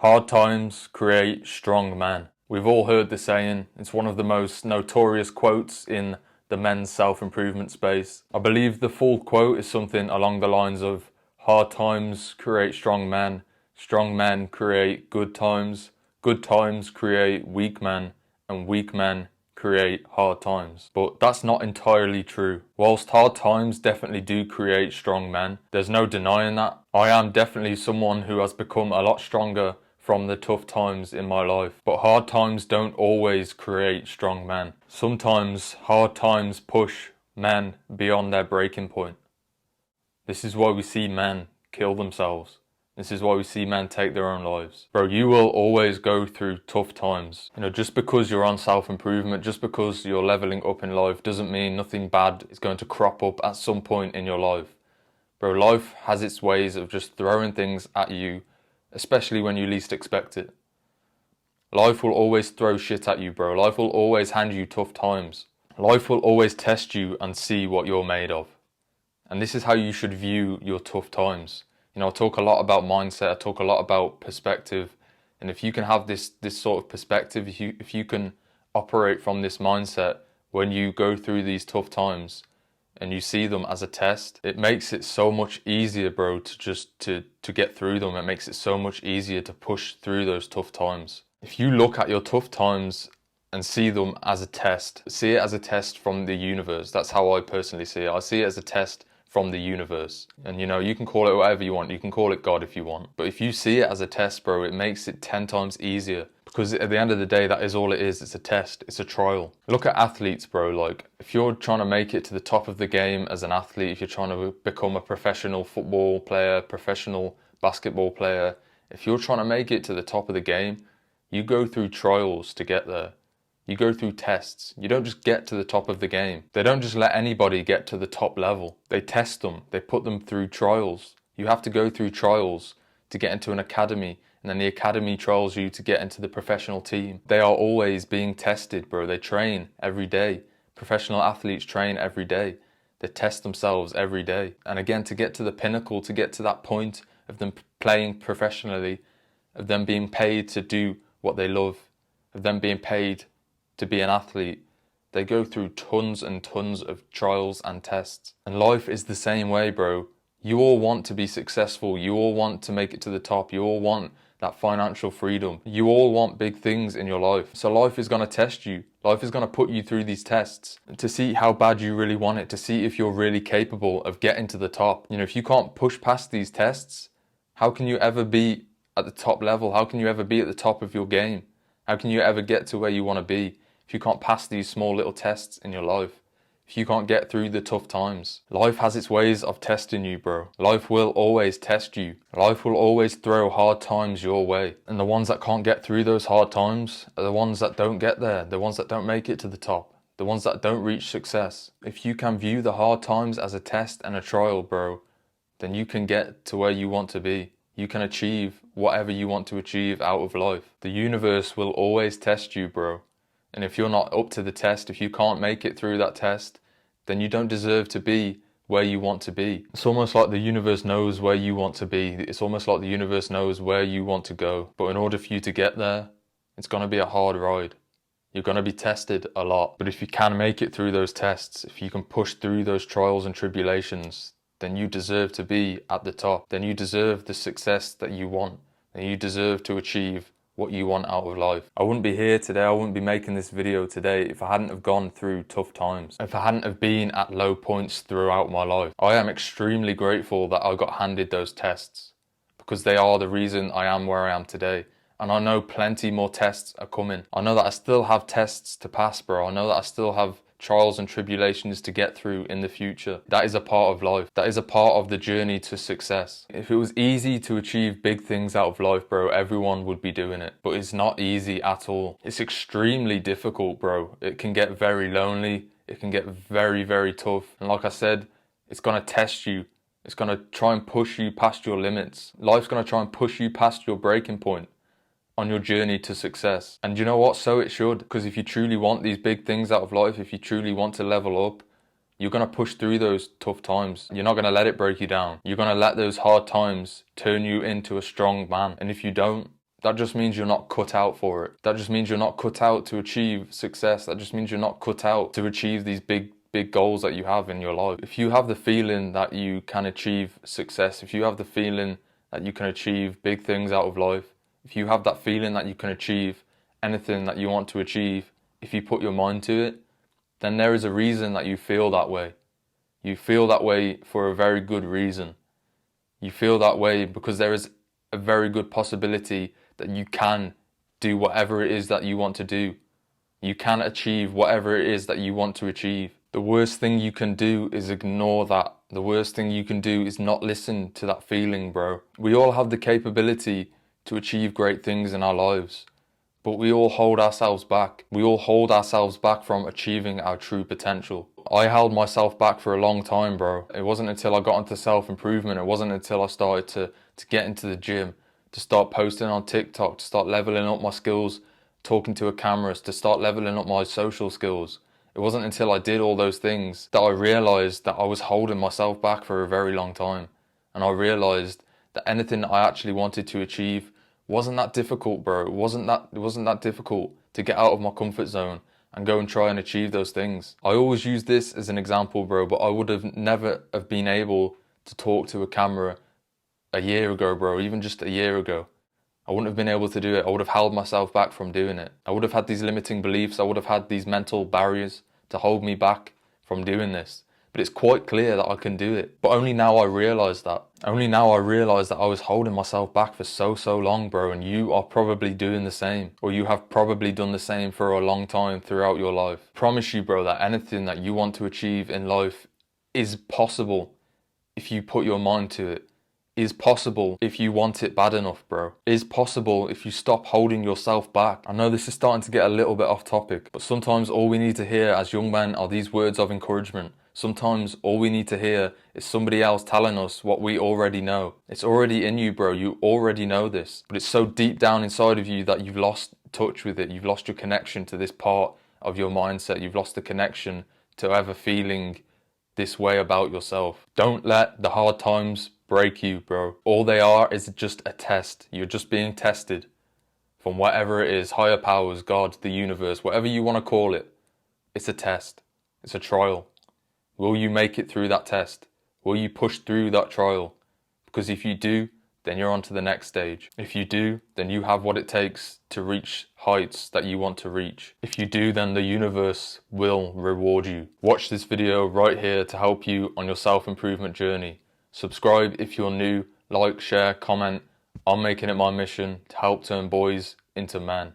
Hard times create strong men. We've all heard the saying. It's one of the most notorious quotes in the men's self-improvement space. I believe the full quote is something along the lines of hard times create strong men create good times create weak men, and weak men create hard times. But that's not entirely true. Whilst hard times definitely do create strong men, there's no denying that. I am definitely someone who has become a lot stronger from the tough times in my life. But hard times don't always create strong men. Sometimes hard times push men beyond their breaking point. This is why we see men kill themselves. This is why we see men take their own lives. Bro, you will always go through tough times. Just because you're on self-improvement, just because you're leveling up in life doesn't mean nothing bad is going to crop up at some point in your life. Bro, life has its ways of just throwing things at you, especially when you least expect it. Life will always throw shit at you, bro. Life will always hand you tough times. Life will always test you and see what you're made of. And this is how you should view your tough times. I talk a lot about mindset, I talk a lot about perspective. And if you can have this sort of perspective, if you can operate from this mindset when you go through these tough times and you see them as a test, it makes it so much easier, bro, to get through them. It makes it so much easier to push through those tough times. If you look at your tough times and see them as a test, see it as a test from the universe. That's how I personally see it. I see it as a test from the universe. And you can call it whatever you want. You can call it God if you want. But if you see it as a test, bro, it makes it 10 times easier. Because at the end of the day, that is all it is. It's a test. It's a trial. Look at athletes, bro. Like, if you're trying to make it to the top of the game as an athlete, if you're trying to become a professional football player, professional basketball player, if you're trying to make it to the top of the game, you go through trials to get there. You go through tests. You don't just get to the top of the game. They don't just let anybody get to the top level. They test them. They put them through trials. You have to go through trials to get into an academy, and then the academy trials you to get into the professional team. They are always being tested, bro. They train every day. Professional athletes train every day. They test themselves every day. And again, to get to the pinnacle, to get to that point of them playing professionally, of them being paid to do what they love, of them being paid to be an athlete, they go through tons and tons of trials and tests. And life is the same way, bro. You all want to be successful. You all want to make it to the top. You all want that financial freedom. You all want big things in your life. So life is going to test you. Life is going to put you through these tests to see how bad you really want it, to see if you're really capable of getting to the top. If you can't push past these tests, how can you ever be at the top level? How can you ever be at the top of your game? How can you ever get to where you want to be if you can't pass these small little tests in your life? If you can't get through the tough times? Life has its ways of testing you, bro. Life will always test you. Life will always throw hard times your way. And the ones that can't get through those hard times are the ones that don't get there, the ones that don't make it to the top, the ones that don't reach success. If you can view the hard times as a test and a trial, bro, then you can get to where you want to be. You can achieve whatever you want to achieve out of life. The universe will always test you, bro. And if you're not up to the test, if you can't make it through that test, then you don't deserve to be where you want to be. It's almost like the universe knows where you want to be. It's almost like the universe knows where you want to go. But in order for you to get there, it's going to be a hard ride. You're going to be tested a lot. But if you can make it through those tests, if you can push through those trials and tribulations, then you deserve to be at the top. Then you deserve the success that you want. And you deserve to achieve what you want out of life. I wouldn't be here today, I wouldn't be making this video today if I hadn't have gone through tough times, if I hadn't have been at low points throughout my life. I am extremely grateful that I got handed those tests, because they are the reason I am where I am today. And I know plenty more tests are coming. I know that I still have tests to pass, bro. I know that I still have trials and tribulations to get through in the future. That is a part of life. That is a part of the journey to success. If it was easy to achieve big things out of life, bro, everyone would be doing it. But it's not easy at all. It's extremely difficult, bro. It can get very lonely. It can get very, very tough. And like I said, it's gonna test you. It's gonna try and push you past your limits. Life's gonna try and push you past your breaking point on your journey to success. And you know what? So it should. Because if you truly want these big things out of life, if you truly want to level up, you're going to push through those tough times. You're not going to let it break you down. You're going to let those hard times turn you into a strong man. And if you don't, that just means you're not cut out for it. That just means you're not cut out to achieve success. That just means you're not cut out to achieve these big goals that you have in your life. If you have the feeling that you can achieve success, if you have the feeling that you can achieve big things out of life, if you have that feeling that you can achieve anything that you want to achieve, if you put your mind to it, then there is a reason that you feel that way. You feel that way for a very good reason. You feel that way because there is a very good possibility that you can do whatever it is that you want to do. You can achieve whatever it is that you want to achieve. The worst thing you can do is ignore that. The worst thing you can do is not listen to that feeling, bro. We all have the capability to achieve great things in our lives, but we all hold ourselves back. We all hold ourselves back from achieving our true potential. I held myself back for a long time, bro. It wasn't until I got into self-improvement, it wasn't until I started to get into the gym, to start posting on TikTok, to start leveling up my skills, talking to a camera, to start leveling up my social skills. It wasn't until I did all those things that I realized that I was holding myself back for a very long time. And I realized that anything that I actually wanted to achieve wasn't that difficult, bro. It wasn't that difficult to get out of my comfort zone and go and try and achieve those things. I always use this as an example, bro, but I would have never have been able to talk to a camera a year ago, bro, even just a year ago. I wouldn't have been able to do it. I would have held myself back from doing it. I would have had these limiting beliefs. I would have had these mental barriers to hold me back from doing this. But it's quite clear that I can do it. But only now I realise that. Only now I realise that I was holding myself back for so long, bro. And you are probably doing the same. Or you have probably done the same for a long time throughout your life. I promise you, bro, that anything that you want to achieve in life is possible if you put your mind to it. Is possible if you want it bad enough, bro. Is possible if you stop holding yourself back. I know this is starting to get a little bit off topic, but sometimes all we need to hear as young men are these words of encouragement. Sometimes all we need to hear is somebody else telling us what we already know. It's already in you, bro. You already know this, but it's so deep down inside of you that you've lost touch with it. You've lost your connection to this part of your mindset. You've lost the connection to ever feeling this way about yourself. Don't let the hard times break you, bro. All they are is just a test. You're just being tested from whatever it is, higher powers, God, the universe, whatever you want to call it. It's a test. It's a trial. Will you make it through that test? Will you push through that trial? Because if you do, then you're on to the next stage. If you do, then you have what it takes to reach heights that you want to reach. If you do, then the universe will reward you. Watch this video right here to help you on your self-improvement journey. Subscribe if you're new, like, share, comment. I'm making it my mission to help turn boys into men.